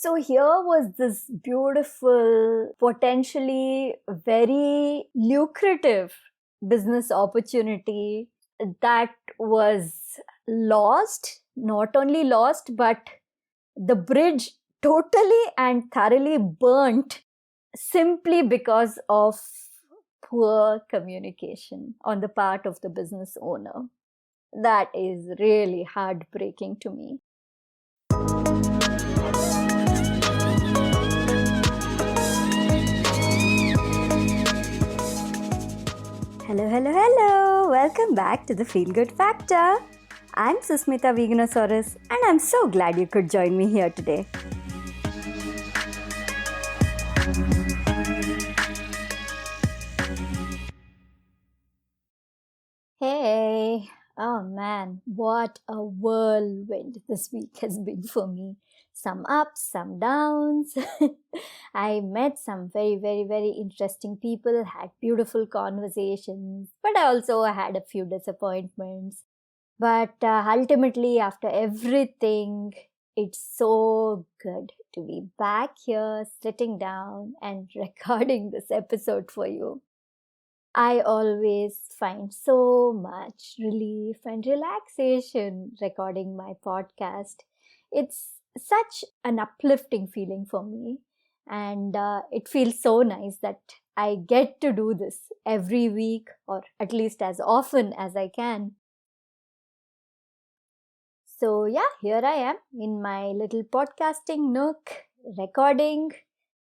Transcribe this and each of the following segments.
So here was this beautiful, potentially very lucrative business opportunity that was lost, not only lost, but the bridge totally and thoroughly burnt simply because of poor communication on the part of the business owner. That is really heartbreaking to me. Hello, hello, hello. Welcome back to the Feel Good Factor. I'm Susmita Veganosaurus, and I'm so glad you could join me here today. Hey, oh man, what a whirlwind this week has been for me. Some ups, some downs. I met some very, very, very interesting people, had beautiful conversations, but I also had a few disappointments. But ultimately, after everything, it's so good to be back here, sitting down and recording this episode for you. I always find so much relief and relaxation recording my podcast. It's such an uplifting feeling for me, and it feels so nice that I get to do this every week, or at least as often as I can. So, yeah, here I am in my little podcasting nook, recording.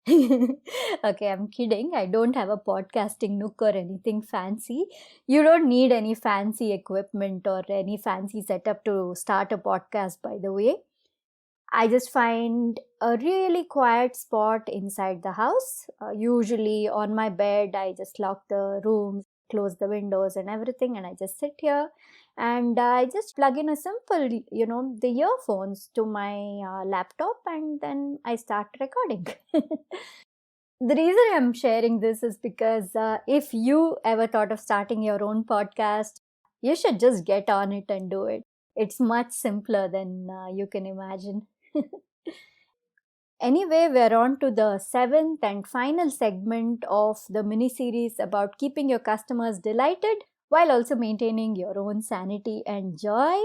Okay, I'm kidding. I don't have a podcasting nook or anything fancy. You don't need any fancy equipment or any fancy setup to start a podcast, by the way. I just find a really quiet spot inside the house. Usually on my bed, I just lock the rooms, close the windows and everything, and I just sit here and I just plug in a simple, the earphones to my laptop, and then I start recording. The reason I'm sharing this is because if you ever thought of starting your own podcast, you should just get on it and do it. It's much simpler than you can imagine. Anyway, we're on to the seventh and final segment of the mini-series about keeping your customers delighted while also maintaining your own sanity and joy.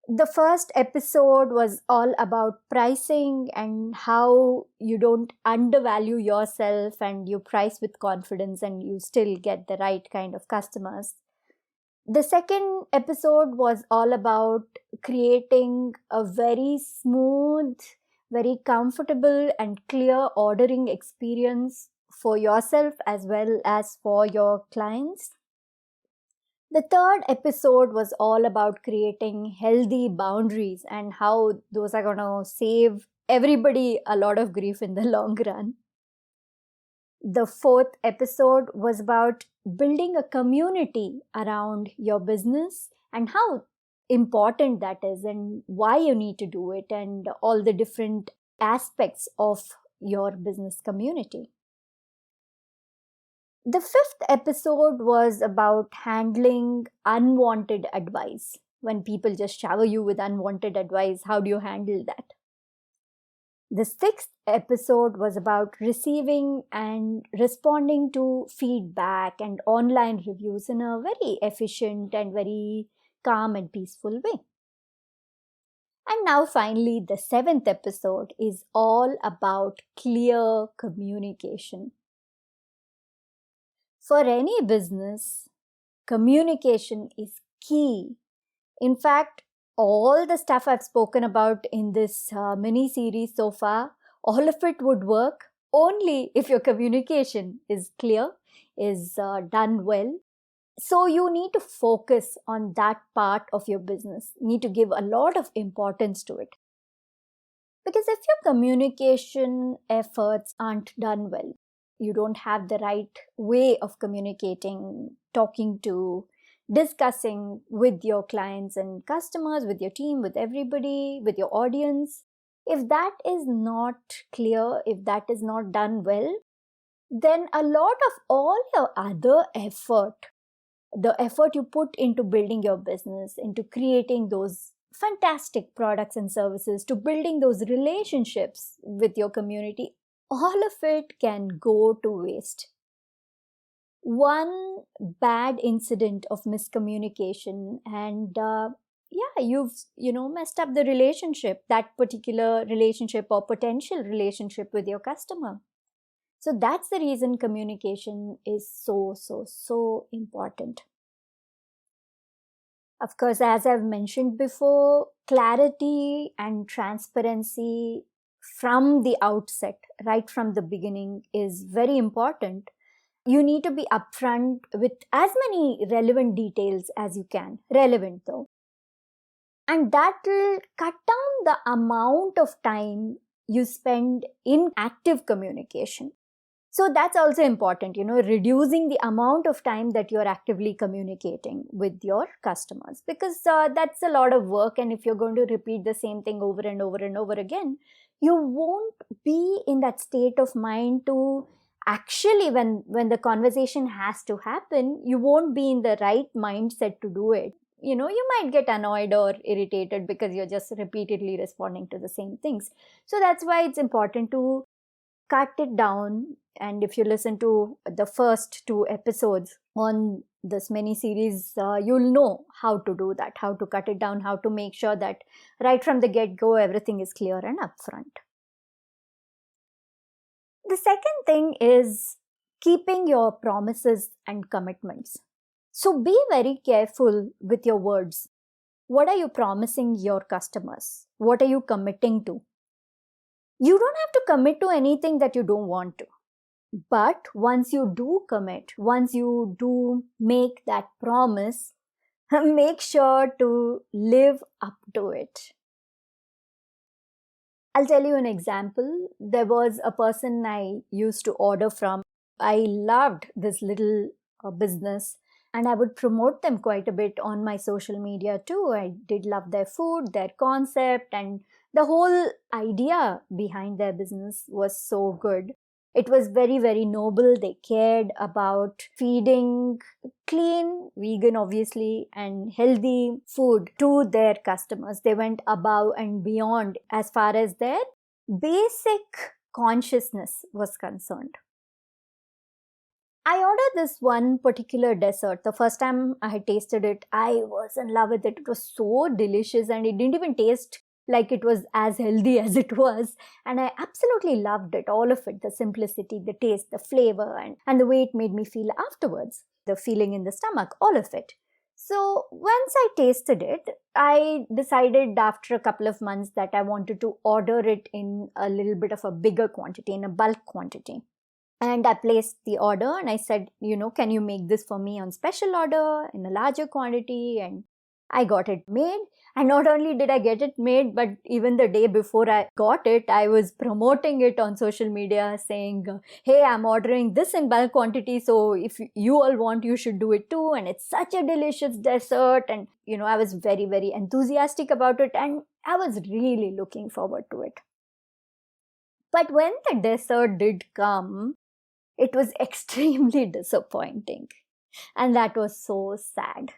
The first episode was all about pricing and how you don't undervalue yourself and you price with confidence and you still get the right kind of customers. The second episode was all about creating a very smooth, very comfortable and clear ordering experience for yourself as well as for your clients. The third episode was all about creating healthy boundaries and how those are going to save everybody a lot of grief in the long run. The fourth episode was about building a community around your business and how important that is and why you need to do it and all the different aspects of your business community. The fifth episode was about handling unwanted advice. When people just shower you with unwanted advice, how do you handle that? The sixth episode was about receiving and responding to feedback and online reviews in a very efficient and very calm and peaceful way. And now finally, the seventh episode is all about clear communication. For any business, communication is key. In fact, all the stuff I've spoken about in this mini-series so far, all of it would work only if your communication is clear, is done well. So you need to focus on that part of your business. You need to give a lot of importance to it. Because if your communication efforts aren't done well, you don't have the right way of communicating, talking to, discussing with your clients and customers, with your team, with everybody, with your audience. If that is not clear, if that is not done well, then a lot of all your other effort, the effort you put into building your business, into creating those fantastic products and services to building those relationships with your community, all of it can go to waste. One bad incident of miscommunication and you've messed up the relationship, that particular relationship or potential relationship with your customer. So that's the reason communication is so important. Of course, as I've mentioned before, clarity and transparency from the outset, right from the beginning, is very important. You need to be upfront with as many relevant details as you can. Relevant though. And that will cut down the amount of time you spend in active communication. So that's also important, reducing the amount of time that you're actively communicating with your customers, because that's a lot of work. And if you're going to repeat the same thing over and over and over again, you won't be in that state of mind to actually, when the conversation has to happen, you won't be in the right mindset to do it. You might get annoyed or irritated because you're just repeatedly responding to the same things. So that's why it's important to cut it down. And if you listen to the first 2 episodes on this mini series, you'll know how to do that, how to cut it down, how to make sure that right from the get-go everything is clear and upfront. The second thing is keeping your promises and commitments. So be very careful with your words. What are you promising your customers? What are you committing to? You don't have to commit to anything that you don't want to. But once you do commit, once you do make that promise, make sure to live up to it. I'll tell you an example. There was a person I used to order from. I loved this little business, and I would promote them quite a bit on my social media too. I did love their food, their concept, and the whole idea behind their business was so good. It was very, very noble. They cared about feeding clean, vegan obviously, and healthy food to their customers. They went above and beyond as far as their basic consciousness was concerned. I ordered this one particular dessert. The first time I had tasted it, I was in love with it. It was so delicious, and it didn't even taste like it was as healthy as it was. And I absolutely loved it, all of it, the simplicity, the taste, the flavor, and the way it made me feel afterwards, the feeling in the stomach, all of it. So once I tasted it, I decided after a couple of months that I wanted to order it in a little bit of a bigger quantity, in a bulk quantity. And I placed the order and I said, can you make this for me on special order in a larger quantity? And I got it made. And not only did I get it made, but even the day before I got it, I was promoting it on social media saying, hey, I'm ordering this in bulk quantity. So if you all want, you should do it too. And it's such a delicious dessert. And, I was very, very enthusiastic about it. And I was really looking forward to it. But when the dessert did come, it was extremely disappointing. And that was so sad.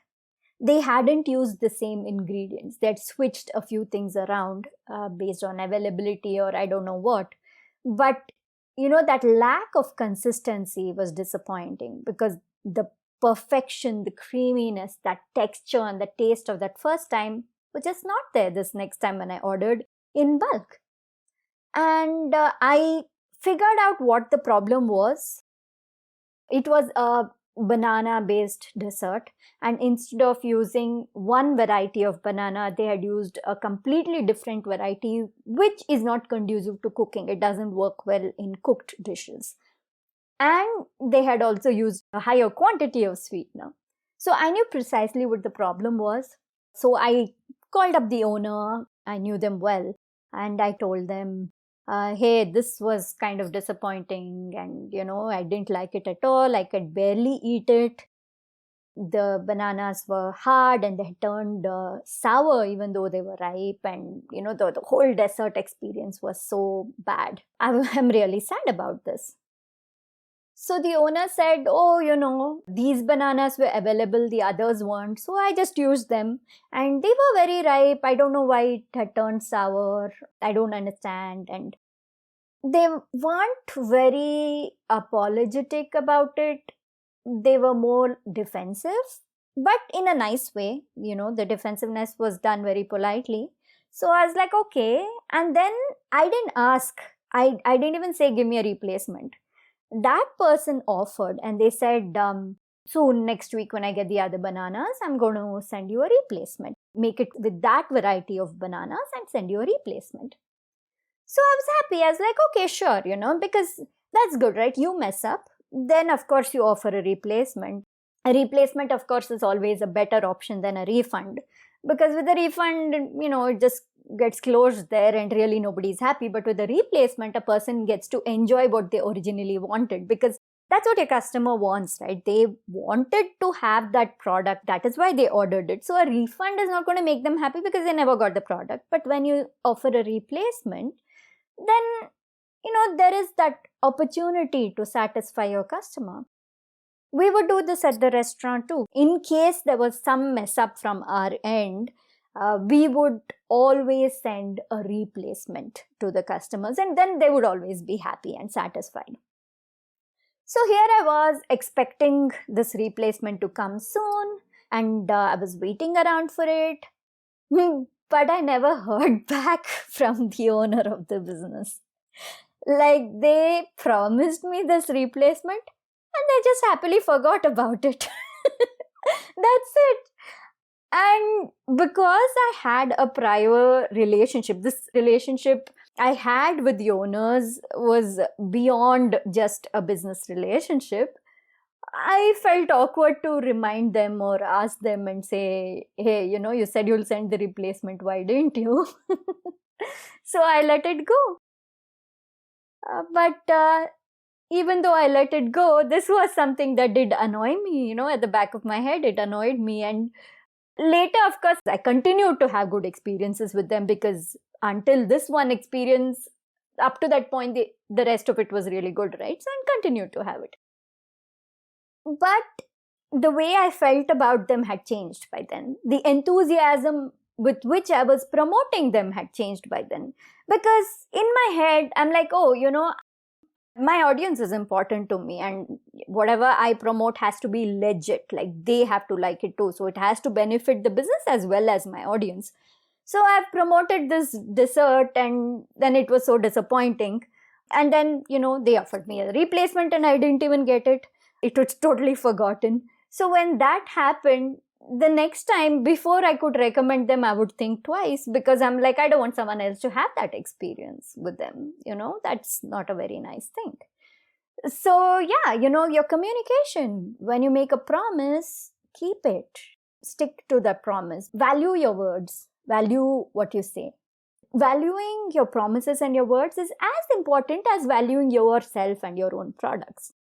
They hadn't used the same ingredients. They had switched a few things around based on availability or I don't know what. But, that lack of consistency was disappointing because the perfection, the creaminess, that texture and the taste of that first time was just not there this next time when I ordered in bulk. And I figured out what the problem was. It was a banana-based dessert, and instead of using one variety of banana, they had used a completely different variety, which is not conducive to cooking. It doesn't work well in cooked dishes. And they had also used a higher quantity of sweetener. So I knew precisely what the problem was. So I called up the owner. I knew them well, and I told them, hey, this was kind of disappointing and, I didn't like it at all. I could barely eat it. The bananas were hard and they had turned sour even though they were ripe. And, the whole dessert experience was so bad. I'm really sad about this. So the owner said, oh, these bananas were available, the others weren't. So I just used them and they were very ripe. I don't know why it had turned sour. I don't understand. And they weren't very apologetic about it. They were more defensive, but in a nice way. The defensiveness was done very politely. So I was like, okay. And then I didn't ask. I didn't even say, give me a replacement. That person offered and they said, soon next week when I get the other bananas, I'm going to send you a replacement. Make it with that variety of bananas and send you a replacement. So I was happy. I was like, okay, sure, because that's good, right? You mess up, then of course you offer a replacement. A replacement, of course, is always a better option than a refund, because with a refund, it just gets closed there and really nobody's happy. But with a replacement, a person gets to enjoy what they originally wanted, because that's what your customer wants, right? They wanted to have that product. That is why they ordered it. So a refund is not going to make them happy because they never got the product. But when you offer a replacement, then there is that opportunity to satisfy your customer. We would do this at the restaurant too. In case there was some mess up from our end, we would always send a replacement to the customers, and then they would always be happy and satisfied. So here I was expecting this replacement to come soon, and I was waiting around for it. But I never heard back from the owner of the business. Like, they promised me this replacement and they just happily forgot about it. That's it. And because I had a prior relationship, this relationship I had with the owners was beyond just a business relationship, I felt awkward to remind them or ask them and say, hey, you said you'll send the replacement. Why didn't you? So I let it go. But even though I let it go, this was something that did annoy me, at the back of my head, it annoyed me. And later, of course, I continued to have good experiences with them, because until this one experience, up to that point, the rest of it was really good, right? So I continued to have it. But the way I felt about them had changed by then. The enthusiasm with which I was promoting them had changed by then. Because in my head, I'm like, oh, my audience is important to me, and whatever I promote has to be legit. Like, they have to like it too. So it has to benefit the business as well as my audience. So I've promoted this dessert, and then it was so disappointing. And then, they offered me a replacement and I didn't even get it. It was totally forgotten. So when that happened, the next time, before I could recommend them, I would think twice, because I'm like, I don't want someone else to have that experience with them. That's not a very nice thing. So yeah, your communication, when you make a promise, keep it. Stick to that promise. Value your words. Value what you say. Valuing your promises and your words is as important as valuing yourself and your own products.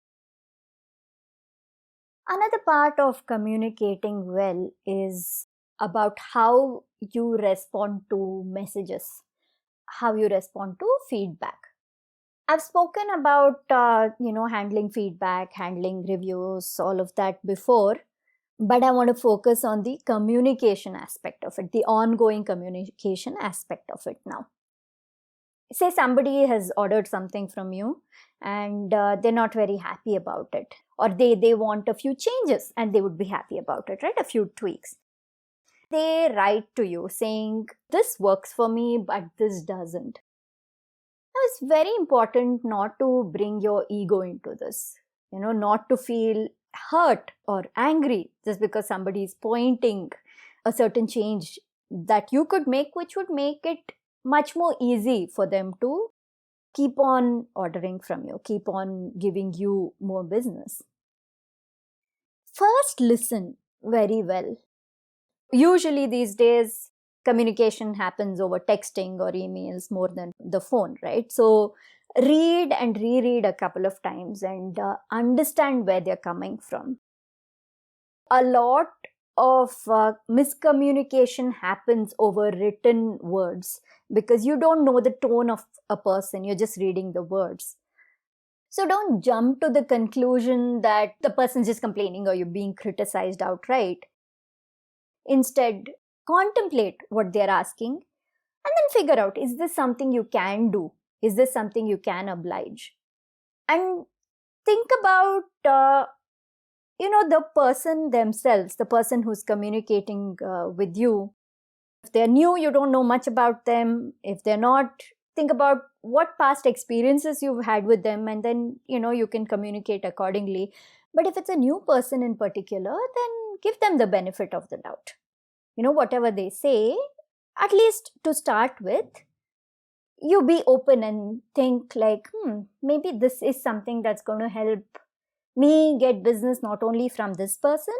Another part of communicating well is about how you respond to messages, how you respond to feedback. I've spoken about, handling feedback, handling reviews, all of that before, but I want to focus on the communication aspect of it, the ongoing communication aspect of it now. Say somebody has ordered something from you and they're not very happy about it, or they want a few changes and they would be happy about it, right? A few tweaks. They write to you saying, this works for me, but this doesn't. Now, it's very important not to bring your ego into this, not to feel hurt or angry just because somebody is pointing a certain change that you could make, which would make it much more easy for them to keep on ordering from you, keep on giving you more business. First, listen very well. Usually these days, communication happens over texting or emails more than the phone, right? So read and reread a couple of times and understand where they're coming from. A lot of miscommunication happens over written words, because you don't know the tone of a person, you're just reading the words. So don't jump to the conclusion that the person's just complaining or you're being criticized outright. Instead, contemplate what they're asking and then figure out, is this something you can do? Is this something you can oblige? And think about, the person themselves, the person who's communicating with you. If they're new, you don't know much about them. If they're not, think about what past experiences you've had with them, and then, you can communicate accordingly. But if it's a new person in particular, then give them the benefit of the doubt. Whatever they say, at least to start with, you be open and think like, maybe this is something that's going to help me get business not only from this person,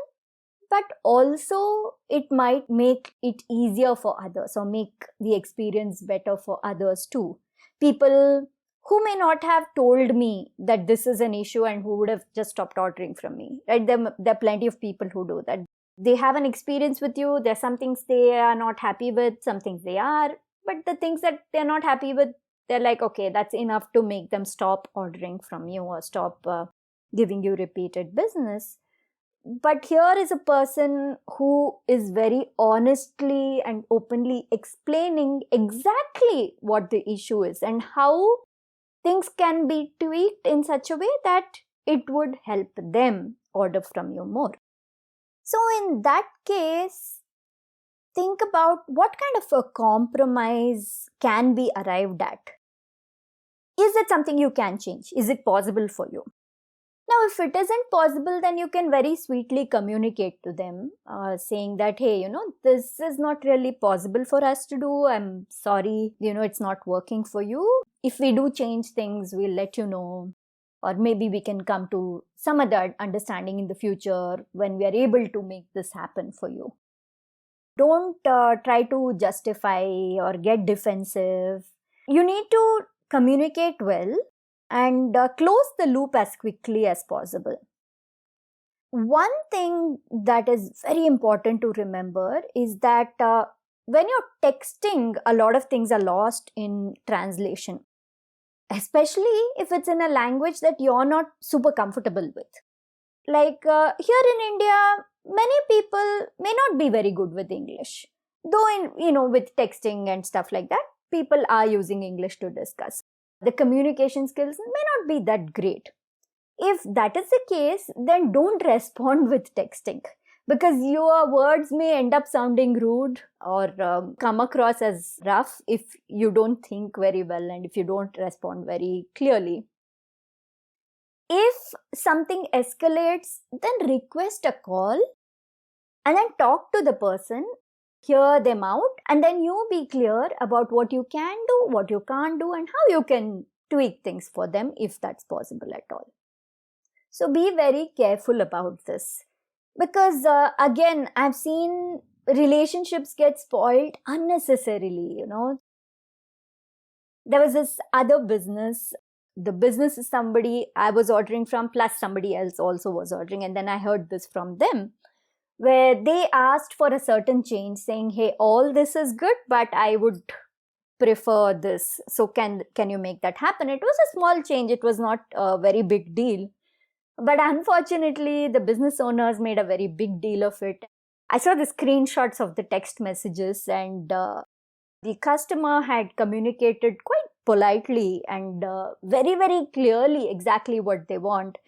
but also it might make it easier for others or make the experience better for others too. People who may not have told me that this is an issue and who would have just stopped ordering from me, right? There are plenty of people who do that. They have an experience with you. There's some things they are not happy with, some things they are, but the things that they're not happy with, they're like, okay, that's enough to make them stop ordering from you or stop giving you repeated business. But here is a person who is very honestly and openly explaining exactly what the issue is and how things can be tweaked in such a way that it would help them order from you more. So in that case, think about what kind of a compromise can be arrived at. Is it something you can change? Is it possible for you? Now, if it isn't possible, then you can very sweetly communicate to them, saying that, hey, this is not really possible for us to do. I'm sorry, it's not working for you. If we do change things, we'll let you know. Or maybe we can come to some other understanding in the future when we are able to make this happen for you. Don't try to justify or get defensive. You need to communicate well and close the loop as quickly as possible. One thing that is very important to remember is that when you're texting, a lot of things are lost in translation, especially if it's in a language that you're not super comfortable with. Like here in India, many people may not be very good with English. Though with texting and stuff like that, people are using English to discuss. The communication skills may not be that great. If that is the case, then don't respond with texting, because your words may end up sounding rude or come across as rough if you don't think very well and if you don't respond very clearly. If something escalates, then request a call and then talk to the person, hear them out, and then you be clear about what you can do, what you can't do, and how you can tweak things for them if that's possible at all. So be very careful about this, because again, I've seen relationships get spoiled unnecessarily. There was this other business. The business is somebody I was ordering from, plus somebody else also was ordering, and then I heard this from them, where they asked for a certain change, saying, hey, all this is good, but I would prefer this. So can you make that happen? It was a small change. It was not a very big deal. But unfortunately, the business owners made a very big deal of it. I saw the screenshots of the text messages, and the customer had communicated quite politely and very, very clearly exactly what they want.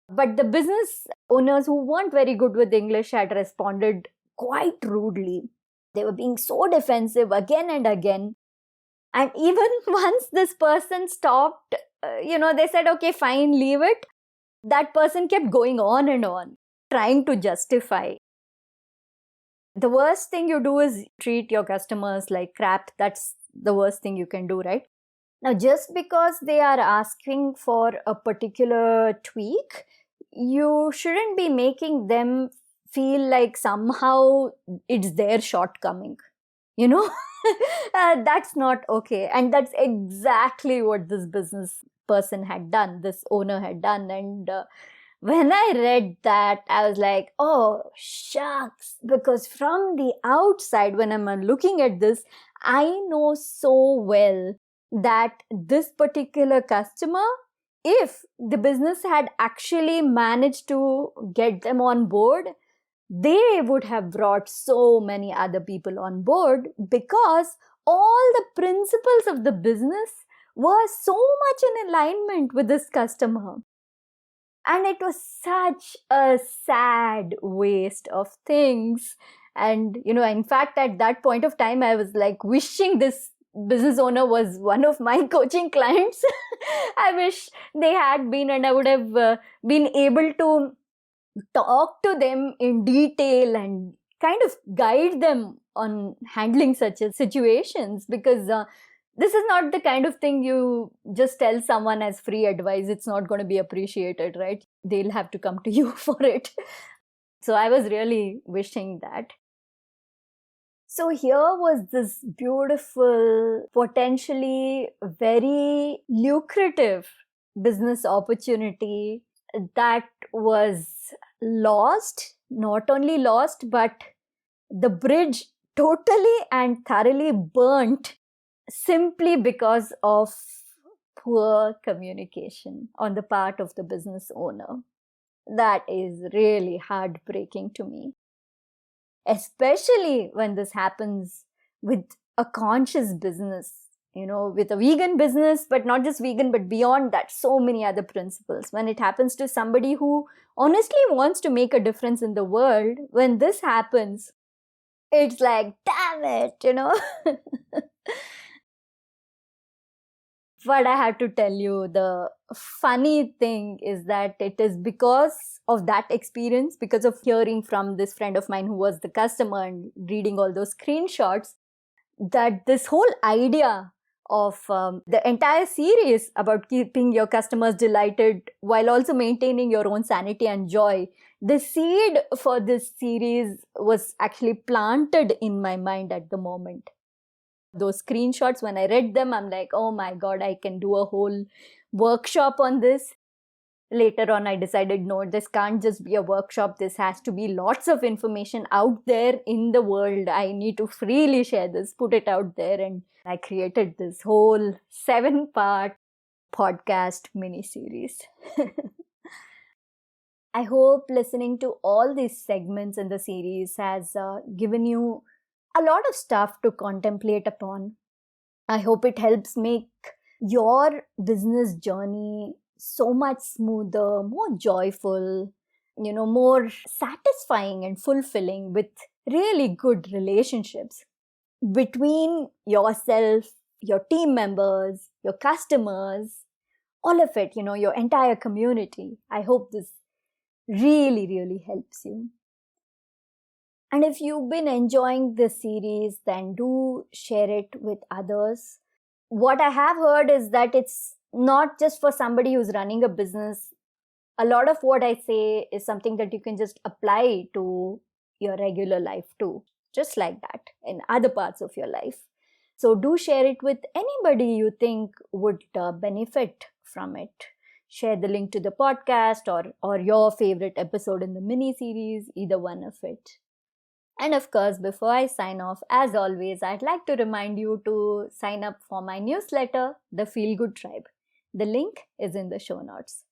But the business owners who weren't very good with English had responded quite rudely. They were being so defensive again and again. And even once this person stopped, they said, okay, fine, leave it. That person kept going on and on, trying to justify. The worst thing you do is treat your customers like crap. That's the worst thing you can do, right? Now, just because they are asking for a particular tweak, you shouldn't be making them feel like somehow it's their shortcoming. That's not okay. And that's exactly what this business person had done, this owner had done. And when I read that, I was like, oh, shucks. Because from the outside, when I'm looking at this, I know so well that this particular customer if the business had actually managed to get them on board, they would have brought so many other people on board, because all the principles of the business were so much in alignment with this customer. And it was such a sad waste of things. And, in fact, at that point of time, I was like wishing this business owner was one of my coaching clients. I wish they had been, and I would have been able to talk to them in detail and kind of guide them on handling such situations, because this is not the kind of thing you just tell someone as free advice. It's not going to be appreciated, right? They'll have to come to you for it. So I was really wishing that. So here was this beautiful, potentially very lucrative business opportunity that was lost. Not only lost, but the bridge totally and thoroughly burnt, simply because of poor communication on the part of the business owner. That is really heartbreaking to me, especially when this happens with a conscious business, with a vegan business, but not just vegan, but beyond that, so many other principles. When it happens to somebody who honestly wants to make a difference in the world, when this happens, it's like, damn it, But I have to tell you, the funny thing is that it is because of that experience, because of hearing from this friend of mine who was the customer and reading all those screenshots, that this whole idea of the entire series about keeping your customers delighted while also maintaining your own sanity and joy, the seed for this series was actually planted in my mind at the moment. Those screenshots, when I read them, I'm like, oh my God, I can do a whole workshop on this. Later on, I decided, no, this can't just be a workshop. This has to be lots of information out there in the world. I need to freely share this, put it out there. And I created this whole 7-part podcast mini-series. I hope listening to all these segments in the series has given you a lot of stuff to contemplate upon. I hope it helps make your business journey so much smoother, more joyful, more satisfying and fulfilling, with really good relationships between yourself, your team members, your customers, all of it, your entire community. I hope this really, really helps you. And if you've been enjoying this series, then do share it with others. What I have heard is that it's not just for somebody who's running a business. A lot of what I say is something that you can just apply to your regular life too, just like that, in other parts of your life. So do share it with anybody you think would benefit from it. Share the link to the podcast or your favorite episode in the mini-series, either one of it. And of course, before I sign off, as always, I'd like to remind you to sign up for my newsletter, The Feel Good Tribe. The link is in the show notes.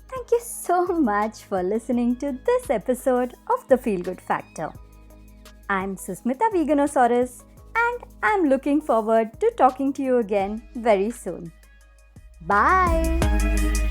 Thank you so much for listening to this episode of The Feel Good Factor. I'm Susmita Veganosaurus, and I'm looking forward to talking to you again very soon. Bye!